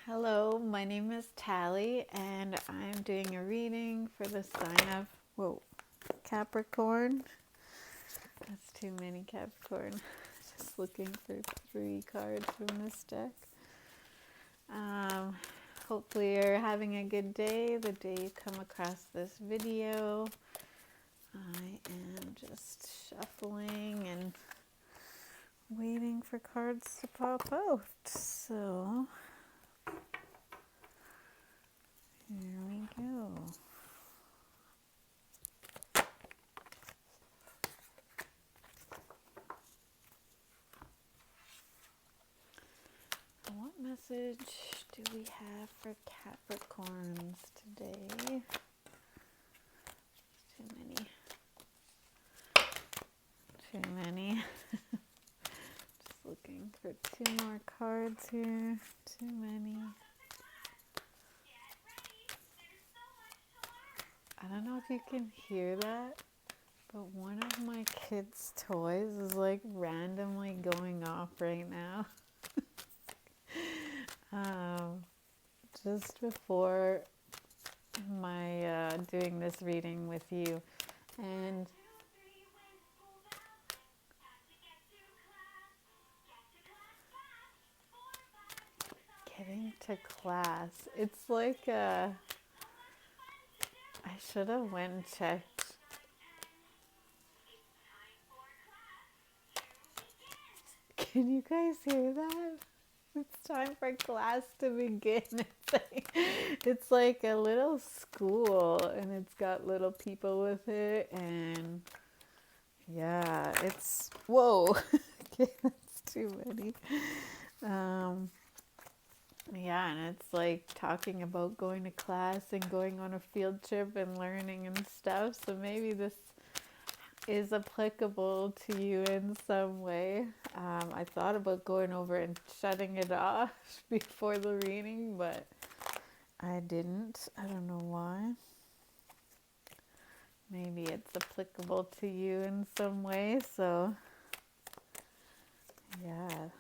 Hello, my name is Tally, and I'm doing a reading for the sign of, Capricorn. That's too many Capricorn. Just looking for 3 cards from this deck. Hopefully you're having a good day, the day you come across this video. I am just shuffling and waiting for cards to pop out. So here we go. What message do we have for Capricorns today? Too many. Just looking for 2 more cards here. Too many. I don't know if you can hear that, but one of my kids' toys is like randomly going off right now. Just before my doing this reading with you, and getting to class, it's like I should have went and checked. Can you guys hear that? It's time for class to begin. It's like a little school, and it's got little people with it, and yeah, it's whoa. Okay, that's too many. Yeah, and it's like talking about going to class and going on a field trip and learning and stuff. So maybe this is applicable to you in some way. I thought about going over and shutting it off before the reading, but I didn't. I don't know why. Maybe it's applicable to you in some way, so yeah.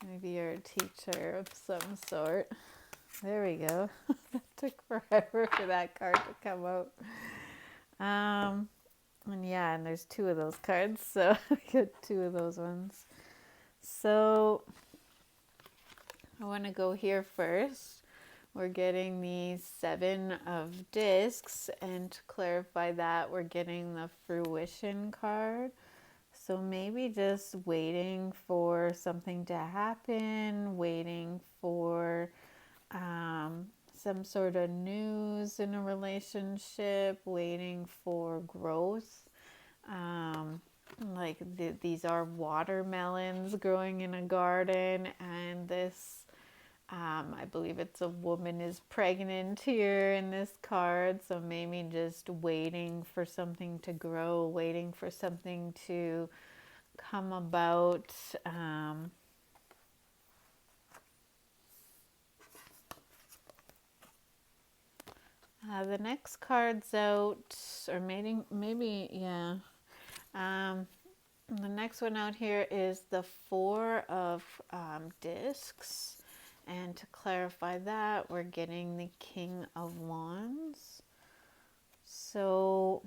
Maybe you're a teacher of some sort. There we go. It took forever for that card to come out. And yeah, and there's 2 of those cards, so I get 2 of those ones. So I want to go here first. We're getting the 7 of discs, and to clarify that, we're getting the fruition card. So maybe just waiting for something to happen, waiting for some sort of news in a relationship, waiting for growth. These are watermelons growing in a garden, and this, I believe it's a woman is pregnant here in this card, so maybe just waiting for something to grow, waiting for something to come about. The next card's out, or maybe yeah. The next one out here is the 4 of discs. And to clarify that, we're getting the King of Wands. So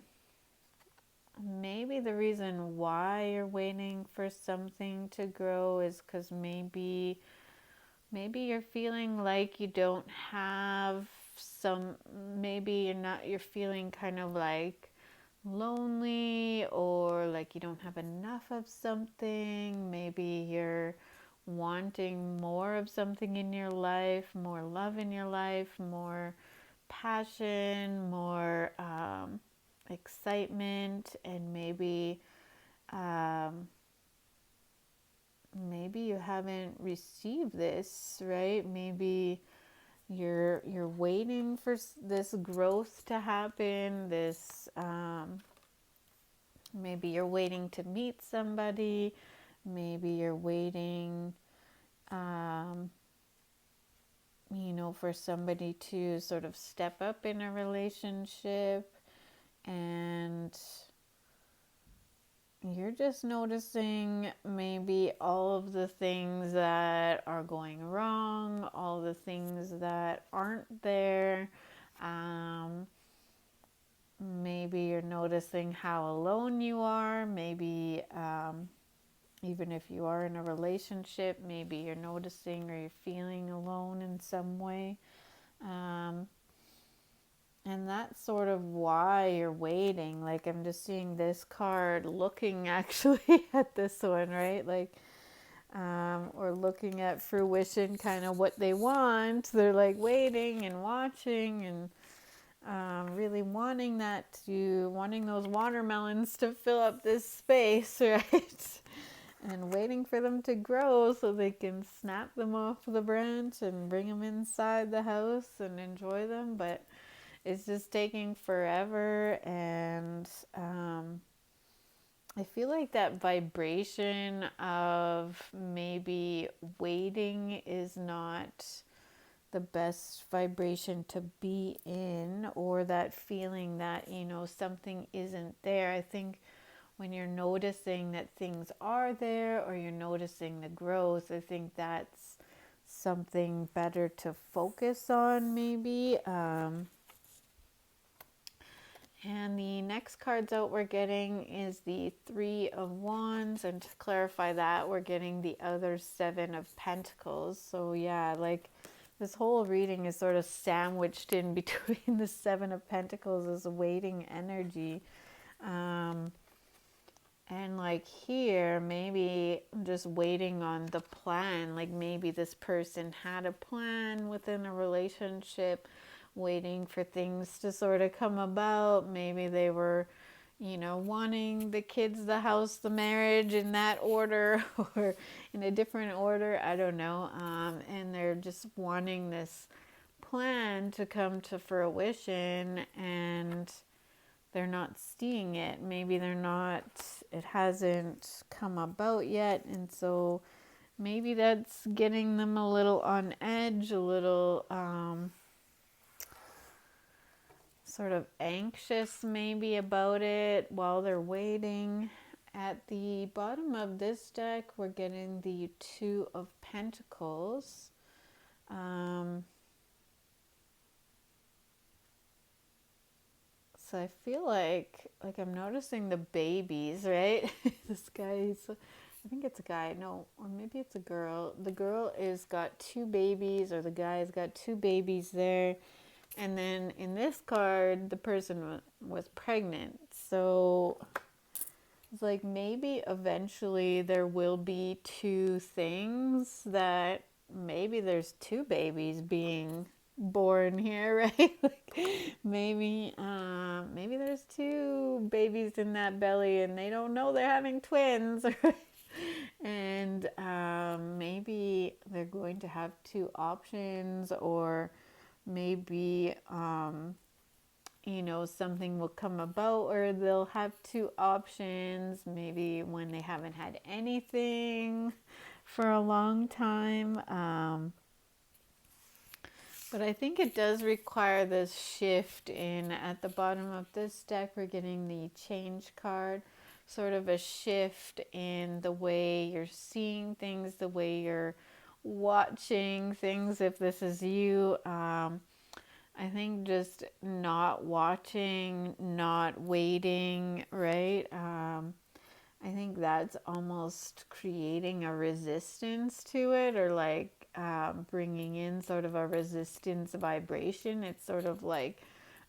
maybe the reason why you're waiting for something to grow is because maybe you're feeling like you don't have maybe you're feeling kind of like lonely, or like you don't have enough of something. Maybe you're wanting more of something in your life, more love in your life, more passion, more excitement, and maybe you haven't received this, right? Maybe you're waiting for this growth to happen, this maybe you're waiting to meet somebody, maybe you're waiting for somebody to sort of step up in a relationship, and you're just noticing maybe all of the things that are going wrong, all the things that aren't there. Maybe you're noticing how alone you are. Maybe even if you are in a relationship, maybe you're noticing or you're feeling alone in some way. And that's sort of why you're waiting. Like, I'm just seeing this card looking actually at this one, right? Like, or looking at fruition, kind of what they want. They're like waiting and watching and really wanting those watermelons to fill up this space, right? And waiting for them to grow so they can snap them off the branch and bring them inside the house and enjoy them. But it's just taking forever, and I feel like that vibration of maybe waiting is not the best vibration to be in, or that feeling that, something isn't there. I think when you're noticing that things are there, or you're noticing the growth, I think that's something better to focus on, maybe. And the next cards out we're getting is the Three of Wands. And to clarify that, we're getting the other Seven of Pentacles. So yeah, like this whole reading is sort of sandwiched in between the Seven of Pentacles as a waiting energy. And like here, maybe I'm just waiting on the plan. Like maybe this person had a plan within a relationship, waiting for things to sort of come about. Maybe they were, wanting the kids, the house, the marriage in that order or in a different order. I don't know. And they're just wanting this plan to come to fruition, and they're not seeing it. Maybe it hasn't come about yet. And so maybe that's getting them a little on edge, a little sort of anxious maybe about it while they're waiting. At the bottom of this deck, we're getting the Two of Pentacles. So I feel like I'm noticing the babies, right? This guy's, I think it's a guy, no, or maybe it's a girl. The girl is got two babies, or the guy's got two babies there. And then in this card, the person was pregnant. So it's like maybe eventually there will be two things, that maybe there's two babies being born here, right? Like maybe there's two babies in that belly and they don't know they're having twins, right? And maybe they're going to have two options, or maybe something will come about or they'll have two options, maybe when they haven't had anything for a long time. But I think it does require this shift in. At the bottom of this deck, we're getting the Change card, sort of a shift in the way you're seeing things, the way you're watching things, if this is you. I think just not watching, not waiting, right? I think that's almost creating a resistance to it, or like bringing in sort of a resistance vibration. It's sort of like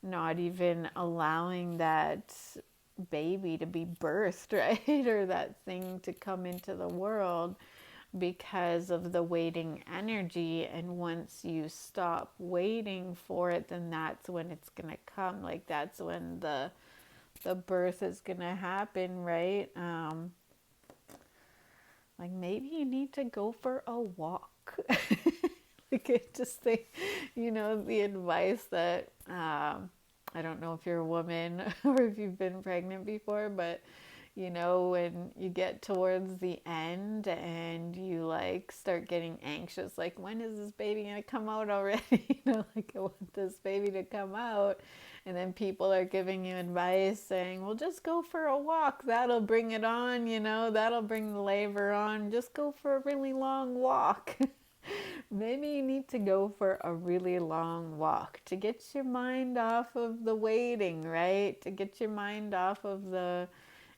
not even allowing that baby to be birthed, right? Or that thing to come into the world, because of the waiting energy. And once you stop waiting for it, then that's when it's gonna come. Like that's when the birth is gonna happen, right? Like maybe you need to go for a walk. Like I just think, the advice that I don't know if you're a woman or if you've been pregnant before, but you know, when you get towards the end and you like start getting anxious, like, when is this baby gonna come out already? You know, like, I want this baby to come out. And then people are giving you advice saying, well, just go for a walk. That'll bring it on, you know, that'll bring the labor on. Just go for a really long walk. Maybe you need to go for a really long walk to get your mind off of the waiting, right? To get your mind off of the,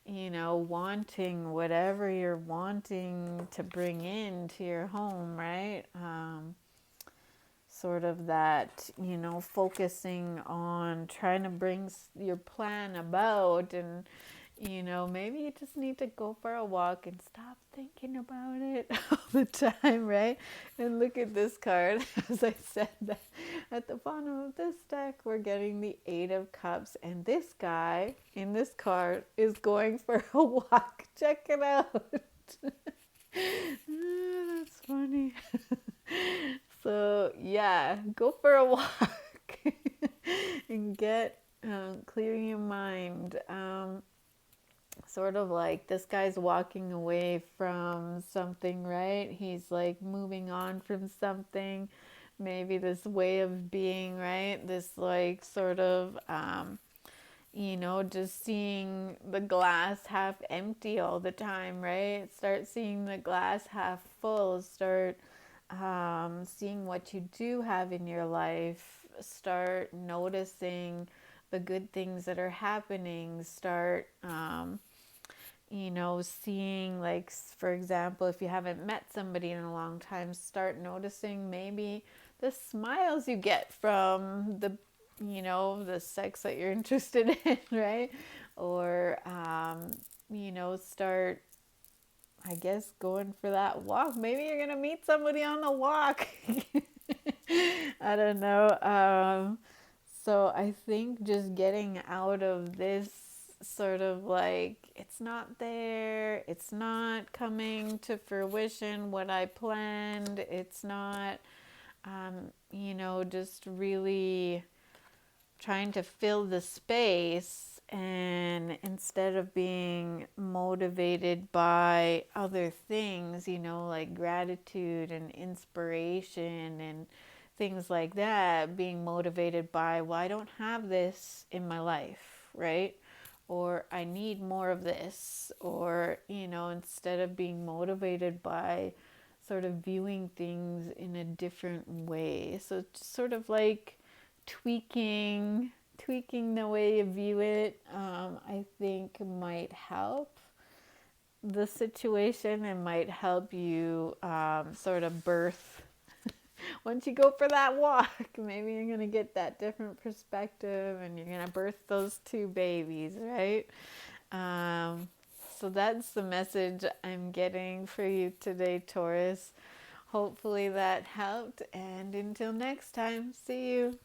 you know, wanting whatever you're wanting to bring into your home, right? Sort of that, you know, focusing on trying to bring your plan about. And, you know, maybe you just need to go for a walk and stop thinking about it all the time, right? And look at this card. As I said, that at the bottom of this deck, we're getting the Eight of Cups. And this guy in this card is going for a walk. Check it out. That's funny. So yeah, go for a walk and get clear your mind. Sort of like this guy's walking away from something, right? He's like moving on from something, maybe this way of being, right? This like sort of you know, just seeing the glass half empty all the time, right? Start seeing the glass half full. Start seeing what you do have in your life. Start noticing the good things that are happening. Start, you know, seeing, like, for example, if you haven't met somebody in a long time, start noticing maybe the smiles you get from the, you know, the sex that you're interested in, right? Or, you know, start, I guess, going for that walk. Maybe you're going to meet somebody on the walk. I don't know. So I think just getting out of this sort of like, it's not there, it's not coming to fruition what I planned, it's not, you know, just really trying to fill the space, and instead of being motivated by other things, you know, like gratitude and inspiration and things like that, being motivated by, well, I don't have this in my life, right? Or I need more of this, or, you know, instead of being motivated by sort of viewing things in a different way. So it's sort of like tweaking the way you view it, I think might help the situation and might help you sort of birth. Once you go for that walk, maybe you're going to get that different perspective and you're going to birth those two babies, right? So that's the message I'm getting for you today, Taurus. Hopefully that helped, and until next time, see you.